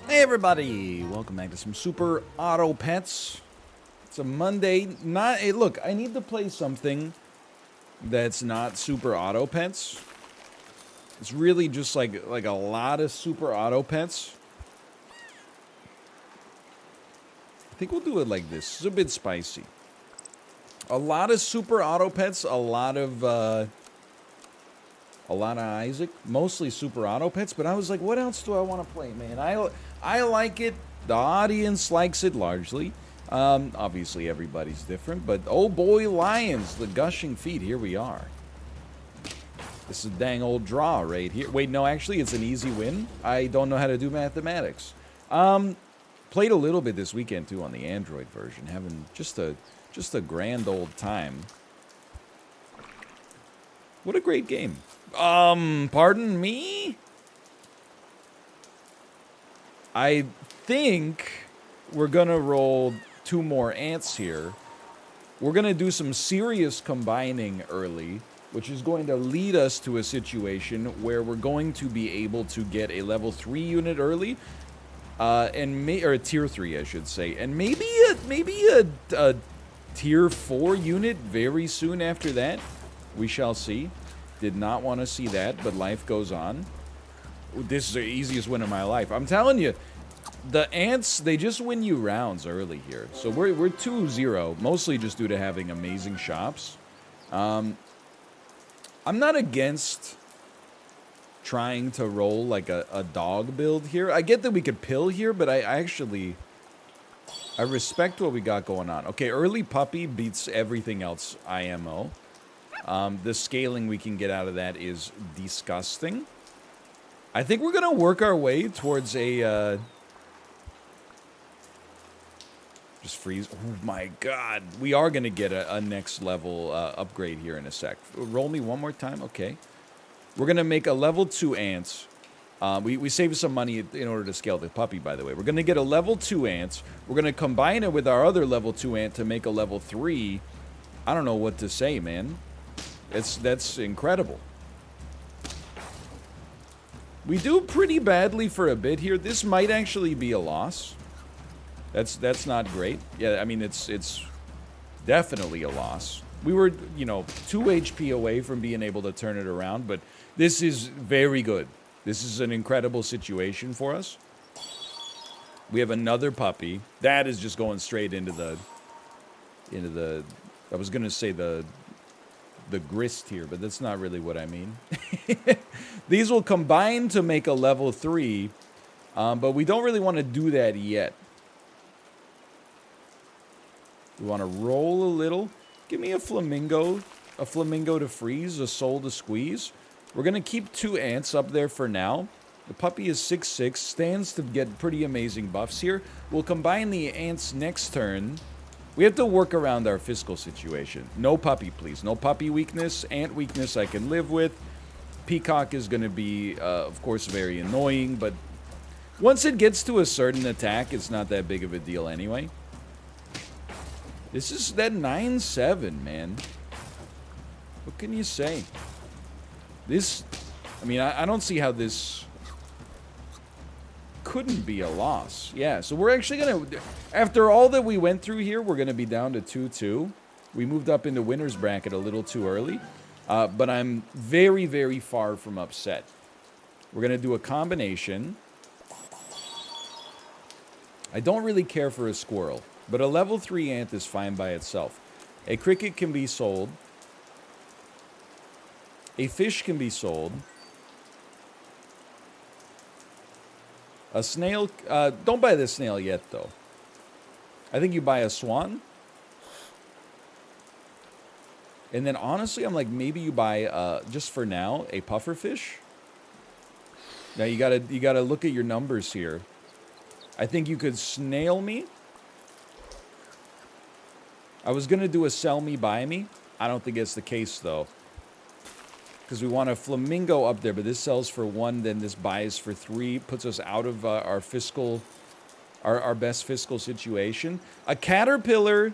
Hey everybody, welcome back to some Super Auto Pets. It's a Monday. Not hey, look, I need to play something that's not Super Auto Pets. It's really just like a lot of Super Auto Pets. I think we'll do it like this. It's a bit spicy. A lot of Super Auto Pets, a lot of Isaac, mostly Super Auto Pets, but I was like, what else do I want to play, man? I like it. The audience likes it largely. Obviously, everybody's different, but oh boy, Lions, the gushing feet, here we are. This is a dang old draw right here. Wait, no, actually, it's an easy win. I don't know how to do mathematics. Played a little bit this weekend, too, on the Android version, having just a grand old time. What a great game. Pardon me? I think we're gonna roll 2 more ants here. We're gonna do some serious combining early, which is going to lead us to a situation where we're going to be able to get a level 3 unit early, or a tier 3, I should say, and maybe a tier 4 unit very soon after that. We shall see. Did not want to see that, but life goes on. This is the easiest win of my life. I'm telling you, the ants, they just win you rounds early here. So we're 2-0, mostly just due to having amazing shops. I'm not against trying to roll like a dog build here. I get that we could pill here, but I respect what we got going on. Okay, early puppy beats everything else IMO. The scaling we can get out of that is disgusting. I think we're going to work our way towards a... just freeze. Oh my god. We are going to get a next level upgrade here in a sec. Roll me one more time. Okay. We're going to make a level 2 ants. We saved some money in order to scale the puppy, by the way. We're going to get a level 2 ants. We're going to combine it with our other level 2 ant to make a level 3. I don't know what to say, man. That's incredible. We do pretty badly for a bit here. This might actually be a loss. That's not great. Yeah, I mean, it's definitely a loss. We were, 2 HP away from being able to turn it around, but this is very good. This is an incredible situation for us. We have another puppy. That is just going straight into the I was going to say the grist here, but that's not really what I mean. These will combine to make a level 3, but we don't really want to do that yet. We want to roll a little. Give me a flamingo to freeze, a soul to squeeze. We're going to keep 2 ants up there for now. The puppy is 6'6", stands to get pretty amazing buffs here. We'll combine the ants next turn. We have to work around our fiscal situation. No puppy, please. No puppy weakness. Ant weakness I can live with. Peacock is going to be, of course, very annoying, but once it gets to a certain attack, it's not that big of a deal anyway. This is that 9-7, man. What can you say? This, I mean, I don't see how this couldn't be a loss. Yeah, so we're actually going to, after all that we went through here, we're going to be down to 2-2. We moved up into winner's bracket a little too early, but I'm very, very far from upset. We're going to do a combination. I don't really care for a squirrel, but a level 3 ant is fine by itself. A cricket can be sold. A fish can be sold. A snail, don't buy the snail yet, though. I think you buy a swan. And then, honestly, I'm like, maybe you buy, just for now, a pufferfish. Now, you gotta look at your numbers here. I think you could snail me. I was gonna do a sell me, buy me. I don't think it's the case, though. Because we want a flamingo up there, but this sells for 1, then this buys for 3, puts us out of our fiscal, our best fiscal situation. A caterpillar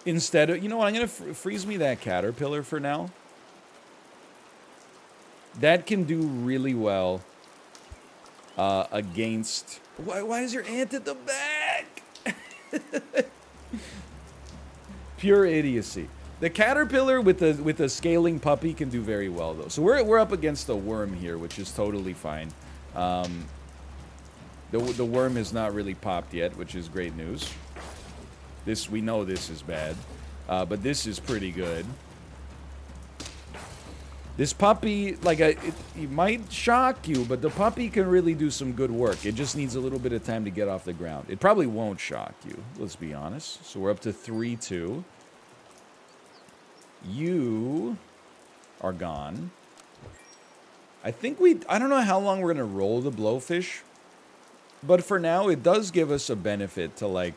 instead of, you know what, I'm going to freeze me that caterpillar for now. That can do really well against... Why is your ant at the back? Pure idiocy. The caterpillar with the scaling puppy can do very well, though. So we're up against a worm here, which is totally fine. The worm has not really popped yet, which is great news. We know this is bad, but this is pretty good. This puppy, like, it might shock you, but the puppy can really do some good work. It just needs a little bit of time to get off the ground. It probably won't shock you, let's be honest. So we're up to 3-2. You are gone. I don't know how long we're going to roll the blowfish, but for now, it does give us a benefit to, like,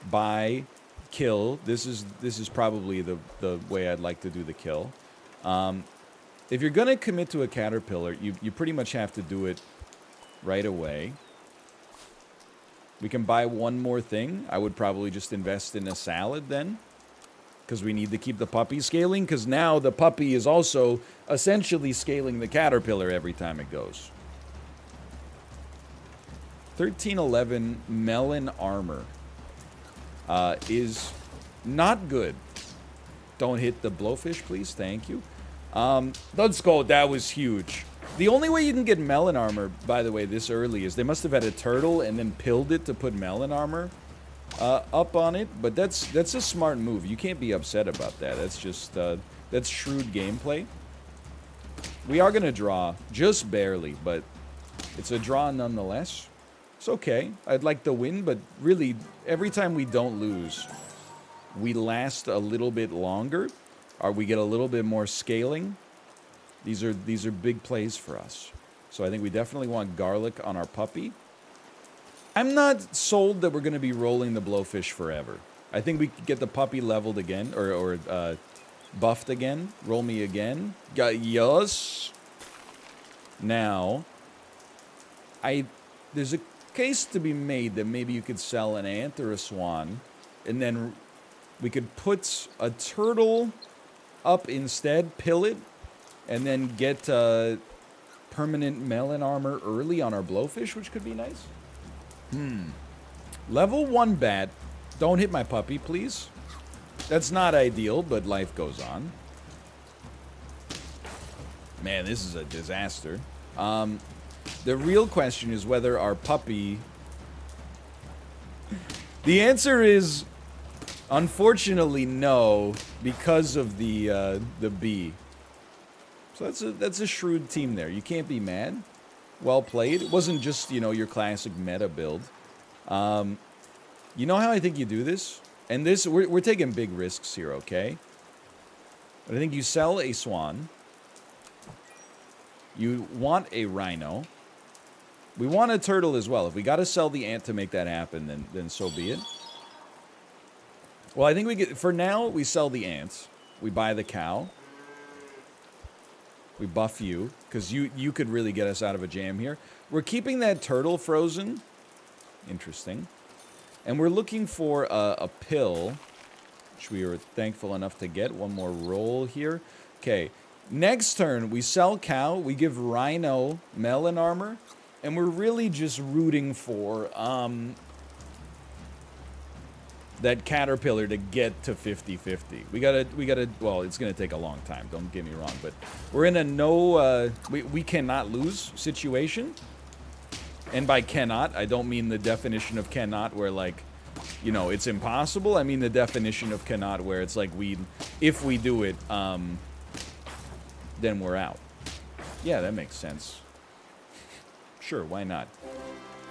buy, kill. This is probably the way I'd like to do the kill. If you're going to commit to a caterpillar, you pretty much have to do it right away. We can buy one more thing. I would probably just invest in a salad then, because we need to keep the puppy scaling, because now the puppy is also essentially scaling the caterpillar every time it goes. 1311 melon armor is not good. Don't hit the blowfish, please. Thank you. Let's go. That was huge. The only way you can get melon armor, by the way, this early is they must have had a turtle and then pilled it to put melon armor up on it. But that's a smart move. You can't be upset about that. That's just that's shrewd gameplay. We are gonna draw just barely, but it's a draw nonetheless. It's okay. I'd like to win, but really, every time we don't lose, we last a little bit longer. Or we get a little bit more scaling. These are big plays for us. So I think we definitely want garlic on our puppy. I'm not sold that we're going to be rolling the blowfish forever. I think we could get the puppy leveled again, or buffed again. Roll me again. Yes. Now, there's a case to be made that maybe you could sell an ant or a swan, and then we could put a turtle up instead, pill it, and then get permanent melon armor early on our blowfish, which could be nice. Level 1 bat. Don't hit my puppy, please. That's not ideal, but life goes on. Man, this is a disaster. The real question is whether our puppy... The answer is... Unfortunately, no, because of the bee. So that's a shrewd team there. You can't be mad. Well played. It wasn't just, your classic meta build. You know how I think you do this? And this, we're taking big risks here, okay? But I think you sell a swan. You want a rhino. We want a turtle as well. If we got to sell the ant to make that happen, then so be it. Well, I think we get, for now, we sell the ants. We buy the cow. We buff you, because you could really get us out of a jam here. We're keeping that turtle frozen. Interesting. And we're looking for a pill, which we were thankful enough to get. One more roll here. Okay. Next turn, we sell cow. We give rhino melon armor. And we're really just rooting for... that caterpillar to get to 50-50. We gotta, well, it's gonna take a long time, don't get me wrong, but we're in a we cannot lose situation. And by cannot, I don't mean the definition of cannot where, like, it's impossible. I mean the definition of cannot where it's like if we do it, then we're out. Yeah, that makes sense. Sure, why not?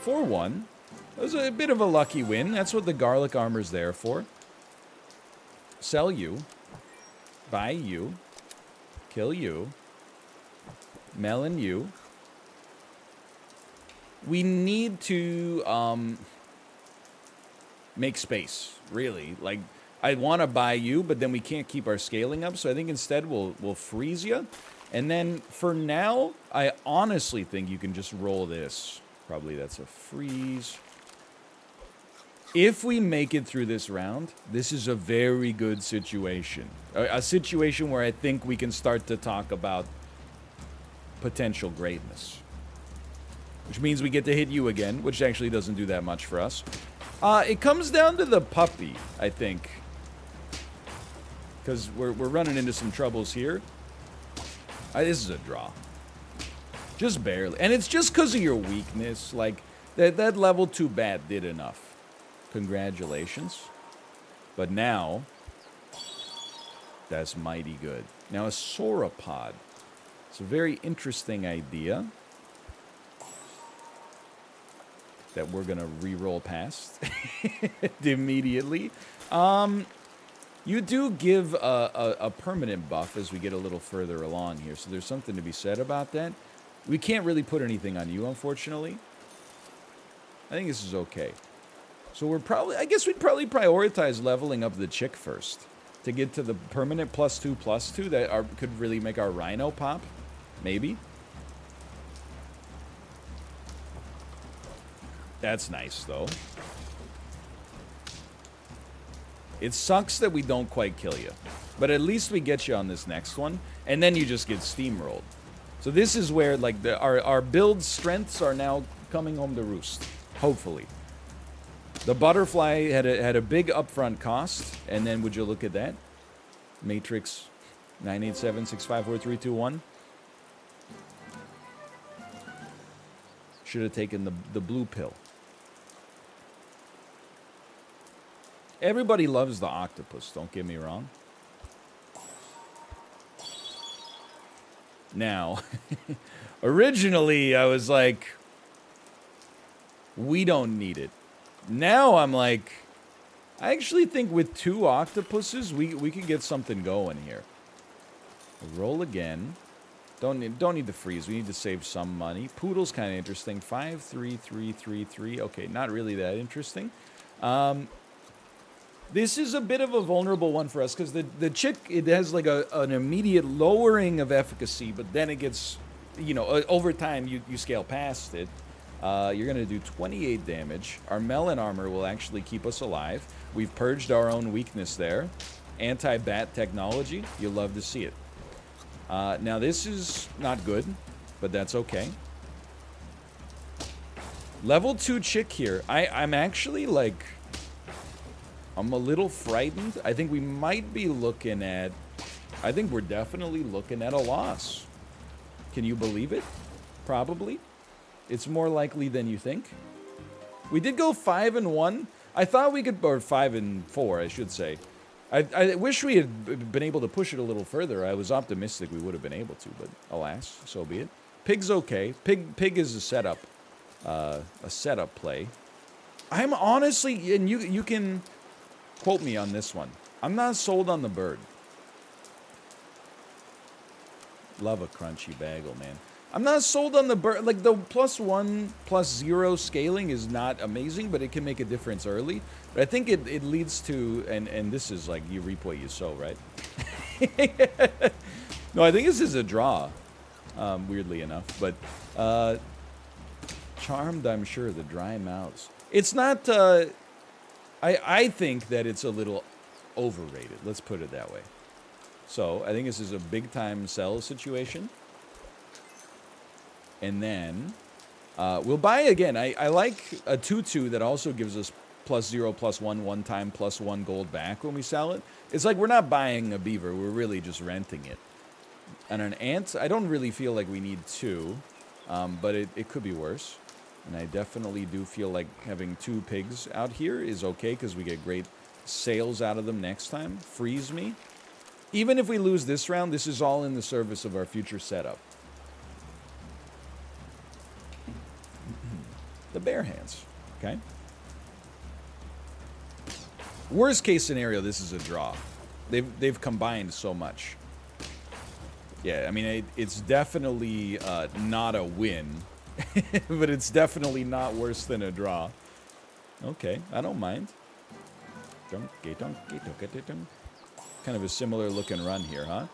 4-1. That was a bit of a lucky win. That's what the garlic armor's there for. Sell you. Buy you. Kill you. Melon you. We need to make space, really. Like, I want to buy you, but then we can't keep our scaling up. So I think instead we'll freeze you. And then for now, I honestly think you can just roll this. Probably that's a freeze. If we make it through this round, this is a very good situation. A situation where I think we can start to talk about potential greatness. which means we get to hit you again, which actually doesn't do that much for us. It comes down to the puppy, I think. Because we're running into some troubles here. This is a draw. Just barely. And it's just because of your weakness. Like, that level 2 bat did enough. Congratulations. But now, that's mighty good. Now, a sauropod. It's a very interesting idea that we're going to re-roll past immediately. You do give a permanent buff as we get a little further along here, so there's something to be said about that. We can't really put anything on you, unfortunately. I think this is okay. So I guess we'd probably prioritize leveling up the chick first to get to the permanent +2/+2 that could really make our rhino pop. Maybe. That's nice, though. It sucks that we don't quite kill you. But at least we get you on this next one. And then you just get steamrolled. So this is where, like, our build strengths are now coming home to roost. Hopefully. The butterfly had a big upfront cost. And then would you look at that? Matrix 987654321. Should have taken the blue pill. Everybody loves the octopus, don't get me wrong. Now, originally I was like, we don't need it. Now I'm like, I actually think with 2 octopuses, we could get something going here. Roll again. Don't need to freeze. We need to save some money. Poodle's kind of interesting. 5, 3, 3, 3, 3. Okay, not really that interesting. This is a bit of a vulnerable one for us because the chick, it has like an immediate lowering of efficacy, but then it gets, over time you scale past it. You're going to do 28 damage. Our melon armor will actually keep us alive. We've purged our own weakness there. Anti-bat technology. You'll love to see it. Now, this is not good, but that's okay. Level 2 chick here. I'm actually, like... I'm a little frightened. I think we might be looking at... I think we're definitely looking at a loss. Can you believe it? Probably. It's more likely than you think. We did go 5-1. I thought we could... Or 5-4, I should say. I wish we had been able to push it a little further. I was optimistic we would have been able to, but alas, so be it. Pig's okay. Pig is a setup play. I'm honestly... And you can... Quote me on this one. I'm not sold on the bird. Love a crunchy bagel, man. I'm not sold on the bird. Like, the +1/+0 scaling is not amazing, but it can make a difference early. But I think it leads to, and this is like, you reap what you sow, right? No, I think this is a draw, weirdly enough. But charmed, I'm sure, the dry mouths. It's not... I think that it's a little overrated. Let's put it that way. So, I think this is a big-time sell situation. And then, we'll buy again. I like a 2/2 that also gives us +0/+1, one-time +1 gold back when we sell it. It's like we're not buying a beaver. We're really just renting it. And an ant, I don't really feel like we need 2. But it could be worse. And I definitely do feel like having 2 pigs out here is okay because we get great sales out of them next time. Freeze me. Even if we lose this round, this is all in the service of our future setup. The bare hands. Okay? Worst case scenario, this is a draw. They've combined so much. Yeah, I mean, it's definitely not a win. But it's definitely not worse than a draw. Okay, I don't mind. Kind of a similar looking run here, huh?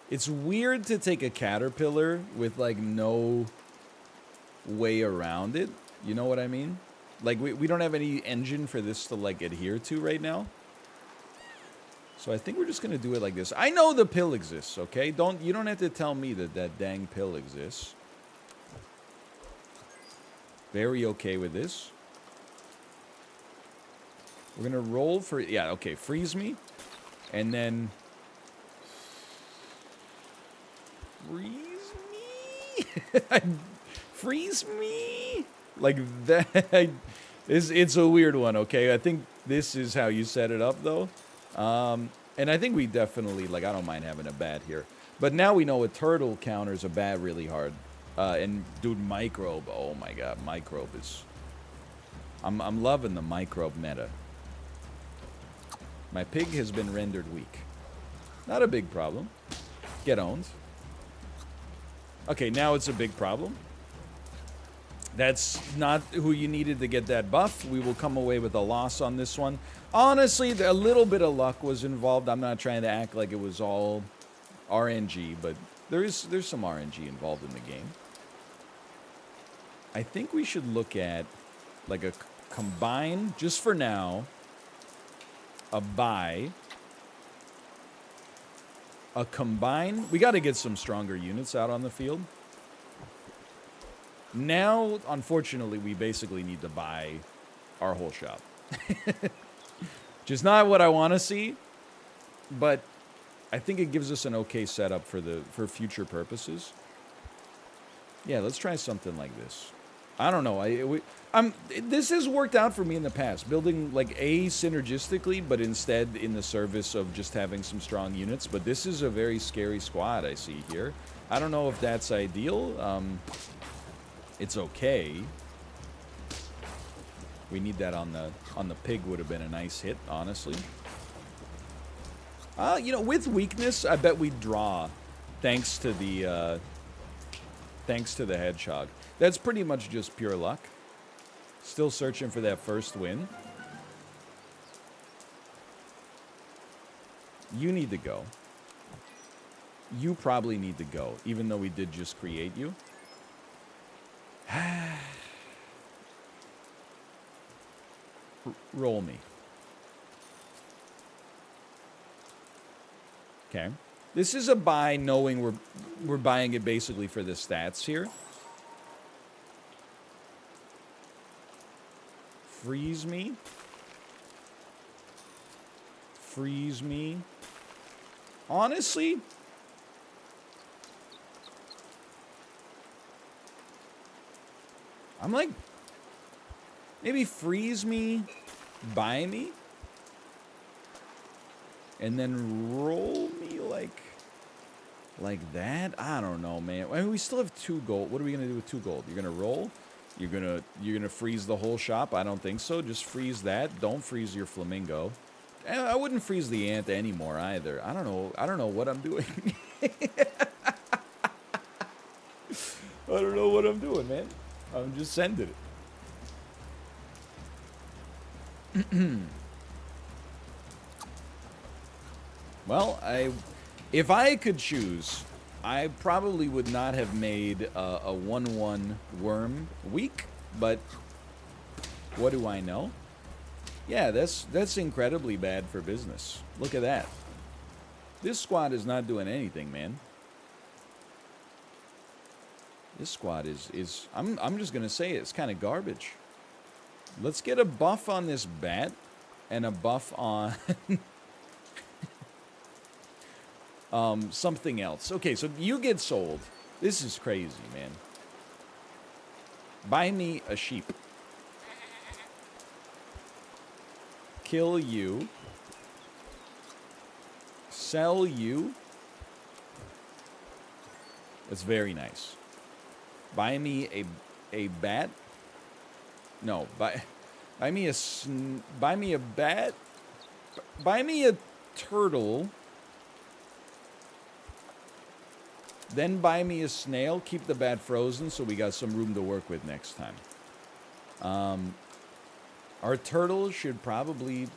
It's weird to take a caterpillar with, like, no way around it. You know what I mean? Like, we don't have any engine for this to, like, adhere to right now. So I think we're just going to do it like this. I know the pill exists, okay? You don't have to tell me that that dang pill exists. Very okay with this. We're going to roll for... Yeah, okay. Freeze me. And then... Freeze me? Freeze me? Like that... It's a weird one, okay? I think this is how you set it up, though. And I think we definitely... Like, I don't mind having a bat here. But now we know a turtle counters a bat really hard. And, dude, microbe. Oh, my God. Microbe is... I'm loving the microbe meta. My pig has been rendered weak. Not a big problem. Get owned. Okay, now it's a big problem. That's not who you needed to get that buff. We will come away with a loss on this one. Honestly, a little bit of luck was involved. I'm not trying to act like it was all RNG, but there's some RNG involved in the game. I think we should look at like a combine, just for now, a buy, a combine. We got to get some stronger units out on the field. Now, unfortunately, we basically need to buy our whole shop. Just not what I want to see, but I think it gives us an okay setup for future purposes. Yeah, let's try something like this. I don't know. This has worked out for me in the past, building like synergistically, but instead in the service of just having some strong units. But this is a very scary squad I see here. I don't know if that's ideal. It's okay. We need that on the pig. Would have been a nice hit, honestly. You know, with weakness, I bet we'd draw, thanks to the hedgehog. That's pretty much just pure luck. Still searching for that first win. You need to go. You probably need to go, even though we did just create you. Roll me. Okay. This is a buy, knowing we're buying it basically for the stats here. Freeze me. Freeze me. Honestly, I'm like, maybe freeze me, buy me, and then roll me like that. I don't know, man. I mean, we still have 2 gold. What are we gonna do with 2 gold? You're gonna roll? You're gonna freeze the whole shop? I don't think so. Just freeze that. Don't freeze your flamingo. I wouldn't freeze the ant anymore either. I don't know what I'm doing. I don't know what I'm doing, man. I'm just sending it. Well, if I could choose, I probably would not have made a 1-1 worm weak, but what do I know? Yeah, that's incredibly bad for business. Look at that. This squad is not doing anything, man. This squad is I'm just gonna say it's kind of garbage. Let's get a buff on this bat and a buff on something else. Okay, so you get sold. This is crazy, man. Buy me a sheep. Kill you. Sell you. That's very nice. Buy me a bat. No, buy me a bat. Buy me a turtle. Then buy me a snail. Keep the bat frozen so we got some room to work with next time. Our turtle should probably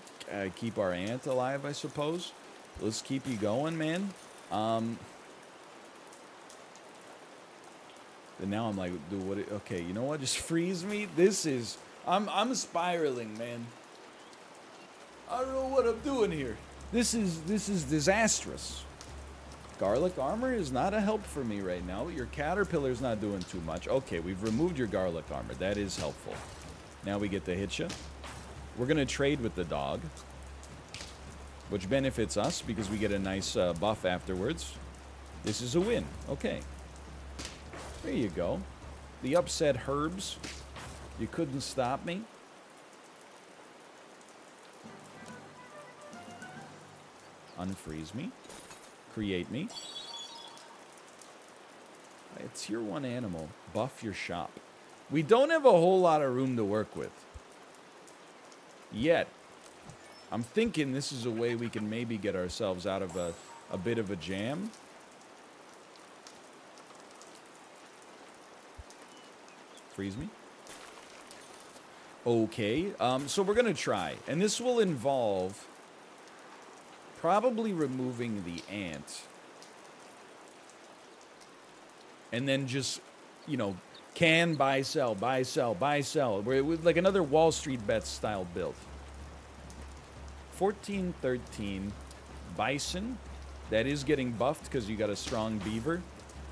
keep our ant alive, I suppose. Let's keep you going, man. And now I'm like, dude, what? Okay, you know what? Just freeze me. This is... I'm spiraling, man. I don't know what I'm doing here. This is disastrous. Garlic armor is not a help for me right now. Your caterpillar's not doing too much. Okay, we've removed your garlic armor. That is helpful. Now we get to hit you. We're going to trade with the dog, which benefits us because we get a nice buff afterwards. This is a win. Okay. There you go. The upset herbs. You couldn't stop me. Unfreeze me. Create me. A tier 1 animal. Buff your shop. We don't have a whole lot of room to work with. Yet. I'm thinking this is a way we can maybe get ourselves out of a bit of a jam. Freeze me. Okay. So we're going to try. And this will involve probably removing the ant. And then just, you know, buy, sell, buy, sell, buy, sell. We're like another Wall Street Bets style build. 1413 bison. That is getting buffed because you got a strong beaver.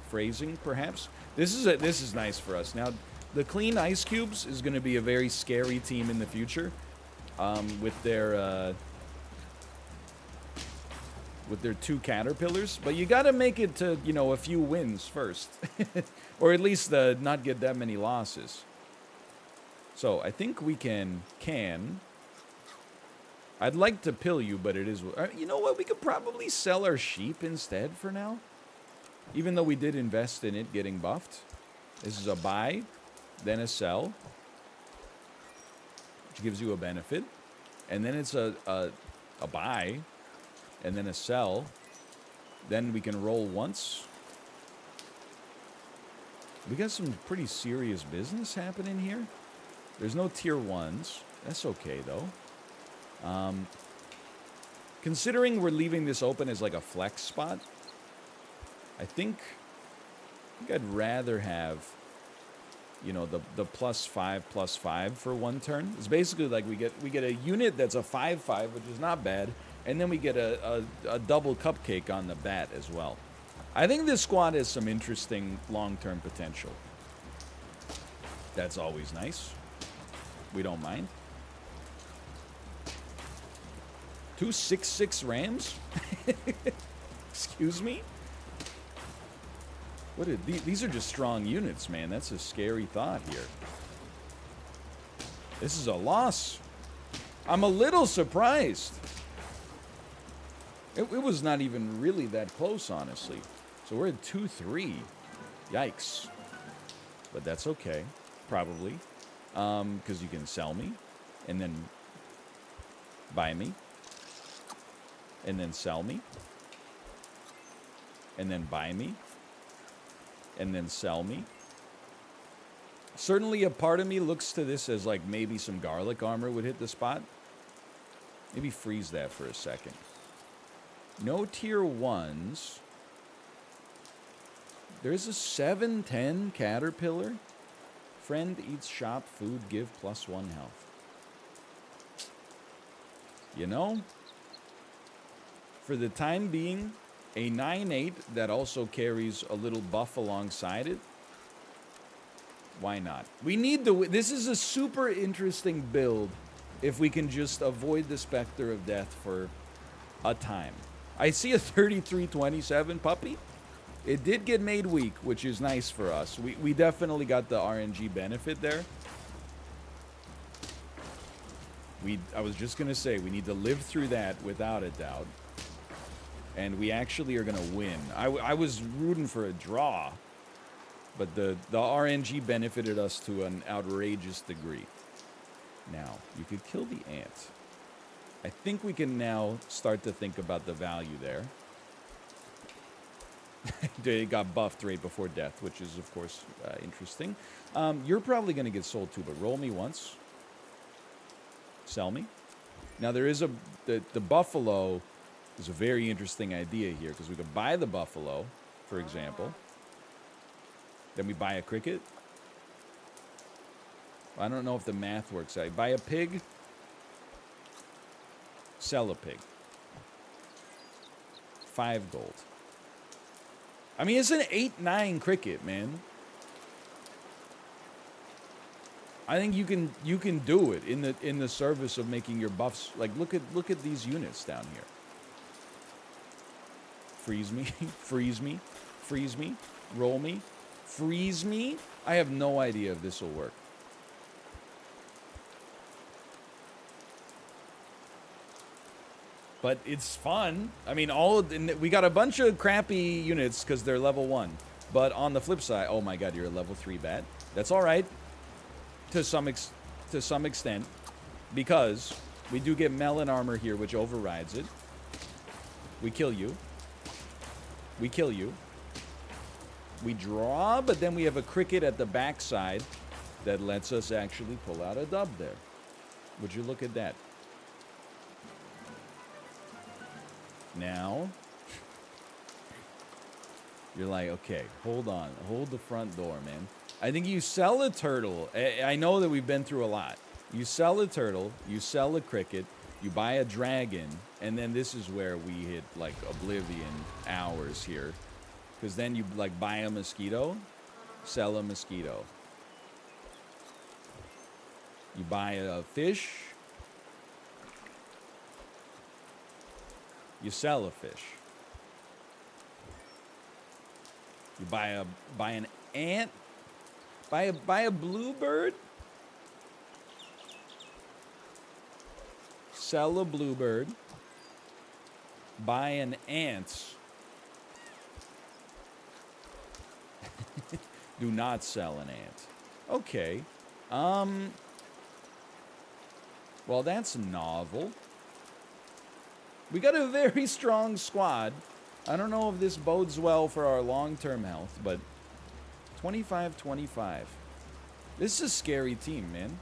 Phrasing, perhaps. This is nice for us. Now, the clean ice cubes is going to be a very scary team in the future. With their 2 caterpillars, but you got to make it to, you know, a few wins first, or at least not get that many losses. So I think we can. I'd like to pill you, but it is. You know what? We could probably sell our sheep instead for now, even though we did invest in it getting buffed. This is a buy, then a sell, which gives you a benefit, and then it's a buy. And then a sell. Then we can roll once. We got some pretty serious business happening here. There's no tier 1s. That's okay, though. Considering we're leaving this open as like a flex spot, I think I'd rather have, you know, the +5/+5 for one turn. It's basically like we get a unit that's a 5/5, which is not bad. And then we get a double cupcake on the bat as well. I think this squad has some interesting long-term potential. That's always nice. We don't mind. 2 6/6 Rams? Excuse me? These are just strong units, man. That's a scary thought here. This is a loss. I'm a little surprised. It was not even really that close, honestly. So we're at 2-3. Yikes. But that's okay. Probably. Because you can sell me. And then buy me. And then sell me. And then buy me. And then sell me. Certainly a part of me looks to this as like maybe some garlic armor would hit the spot. Maybe freeze that for a second. No tier 1s. There's a 7/10 caterpillar. Friend eats shop food, give +1 health. You know, for the time being, a 9/8 that also carries a little buff alongside it. Why not? We need this is a super interesting build if we can just avoid the specter of death for a time. I see a 33-27 puppy. It did get made weak, which is nice for us. We definitely got the RNG benefit there. I was just going to say, we need to live through that without a doubt. And we actually are going to win. I was rooting for a draw, but the RNG benefited us to an outrageous degree. Now, you could kill the ant. I think we can now start to think about the value there. They got buffed right before death, which is, of course, interesting. You're probably going to get sold too, but roll me once. Sell me. Now, there is the buffalo is a very interesting idea here, because we could buy the buffalo, for example. Then we buy a cricket. I don't know if the math works out. Buy a pig. Sell a pig. 5 gold. I mean, it's an 8-9 cricket, man. I think you can do it in the service of making your buffs. Like look at these units down here. Freeze me, freeze me, freeze me, roll me, freeze me. I have no idea if this will work. But it's fun. I mean, we got a bunch of crappy units because they're level 1. But on the flip side, oh my god, you're a level 3 bat. That's all right. To some extent, because we do get melon armor here, which overrides it. We kill you. We kill you. We draw, but then we have a cricket at the backside that lets us actually pull out a dub there. Would you look at that? Now, you're like, okay, hold on. Hold the front door, man. I think you sell a turtle. I know that we've been through a lot. You sell a turtle, you sell a cricket, you buy a dragon, and then this is where we hit, like, oblivion hours here. Because then you, like, buy a mosquito, sell a mosquito. You buy a fish, you sell a fish. You buy an ant. Buy a bluebird. Sell a bluebird. Buy an ant. Do not sell an ant. Okay. Well, that's novel. We got a very strong squad. I don't know if this bodes well for our long-term health, but 25-25. This is a scary team, man.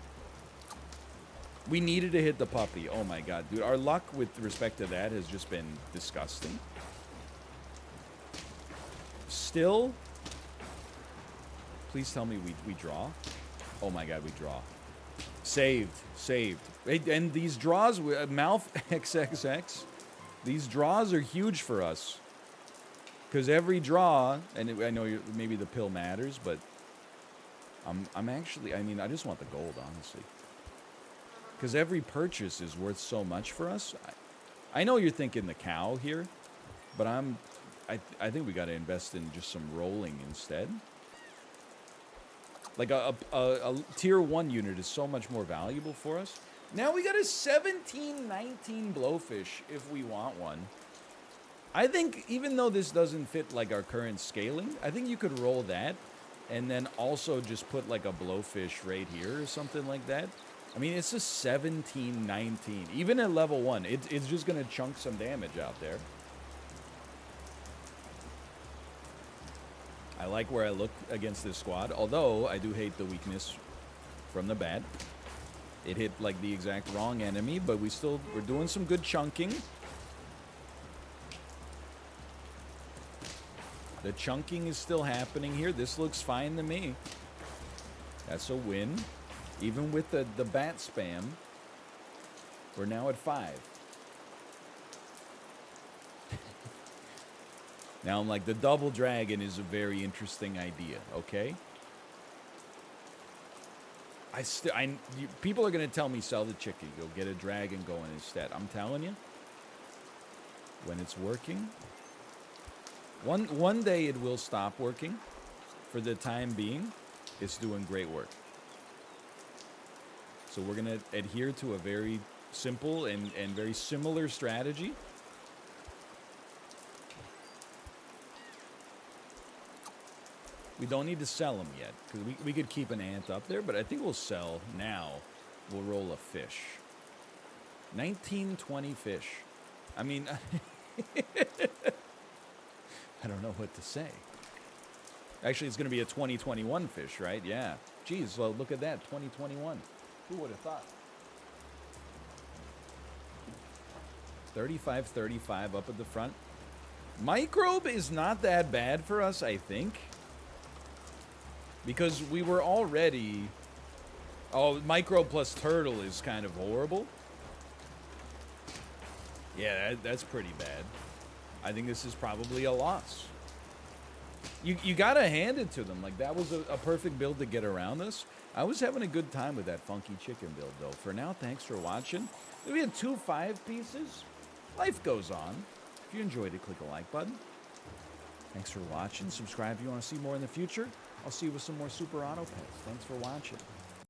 We needed to hit the puppy. Oh my god, dude. Our luck with respect to that has just been disgusting. Still, please tell me we draw. Oh my god, we draw. Saved. And these draws, mouth XXX, these draws are huge for us. Because every draw, and I know maybe the pill matters, but I'm actually, I mean, I just want the gold, honestly. Because every purchase is worth so much for us. I know you're thinking the cow here, but I think we got to invest in just some rolling instead. Like a tier 1 unit is so much more valuable for us. Now we got a 17-19 blowfish if we want one. I think even though this doesn't fit like our current scaling, I think you could roll that and then also just put like a blowfish right here or something like that. I mean, it's a 17-19. Even at level 1, it's just going to chunk some damage out there. I like where I look against this squad, although I do hate the weakness from the bat. It hit like the exact wrong enemy, but we're doing some good chunking. The chunking is still happening here. This looks fine to me. That's a win. Even with the bat spam, we're now at 5. Now I'm like, the double dragon is a very interesting idea, okay? People are going to tell me sell the chicken, go get a dragon going instead. I'm telling you, when it's working, one day it will stop working. For the time being, it's doing great work. So we're going to adhere to a very simple and very similar strategy. We don't need to sell them yet, because we could keep an ant up there, but I think we'll sell now. We'll roll a fish. 19-20 fish. I mean, I don't know what to say. Actually, it's going to be a 2021 fish, right? Yeah. Geez, well, look at that, 2021. Who would have thought? 35-35 up at the front. Microbe is not that bad for us, I think. Because we were already... Oh, microbe plus turtle is kind of horrible. Yeah, that's pretty bad. I think this is probably a loss. You gotta hand it to them. Like, that was a perfect build to get around this. I was having a good time with that funky chicken build, though. For now, thanks for watching. We had 2 5-pieces. Life goes on. If you enjoyed it, click a like button. Thanks for watching. Subscribe if you want to see more in the future. I'll see you with some more Super Auto Pets. Thanks for watching.